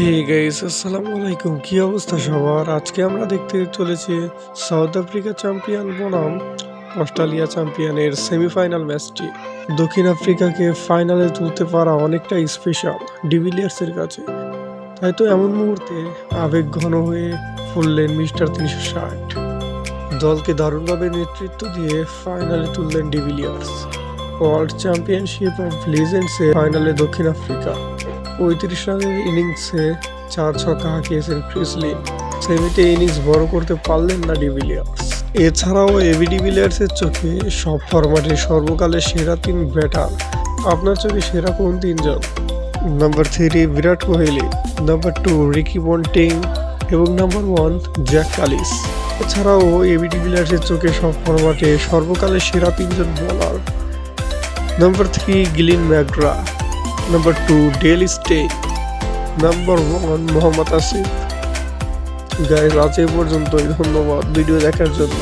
Hey guys, আসসালামু আলাইকুম। কি অবস্থা সবার? আজকে আমরা দেখতে চলেছি সাউথ আফ্রিকা চ্যাম্পিয়ন বনাম অস্ট্রেলিয়া চ্যাম্পিয়নের সেমিফাইনাল ম্যাচটি। দক্ষিণ আফ্রিকাকে ফাইনালে তুলতে পারা অনেকটাই স্পেশাল ডিভিলিয়ার্সের কাছে। তাই তো এমন মুহূর্তে আবেগ ঘন হয়ে ফুললেন মিস্টার 360। দলকে দারুণভাবে নেতৃত্ব দিয়ে ফাইনালে তুললেন ডিভিলিয়ার্স। ওয়ার্ল্ড চ্যাম্পিয়নশিপ অফ লিজেন্ডসে ফাইনালে দক্ষিণ আফ্রিকা 35 রানের ইনিংসে 4 ছক্কা হাঁকিয়েছেন ক্রিস লিন। সেমিতে ইনিংস বড় করতে পারলেন না ডিভিলিয়ার্স। এছাড়াও এবি ডিভিলিয়ার্সের চোখে সব ফরম্যাটে সর্বকালের সেরা 3 ব্যাটার। আপনার চোখে সেরা কোন 3 জন? Number 3 Virat Kohli, number 2 Ricky Ponting এবং নাম্বার 1 জ্যাক কালিস। এছাড়াও এবি ডিভিলিয়ার্সের চোখে সব ফরম্যাটে সর্বকালের সেরা 3 জন bowler. Number 3 Glenn McGrath, number 2 Dale Steyn, number 1 Mohammad Asif. Guys, আজ এই পর্যন্তই। ধন্যবাদ ভিডিও দেখার জন্য।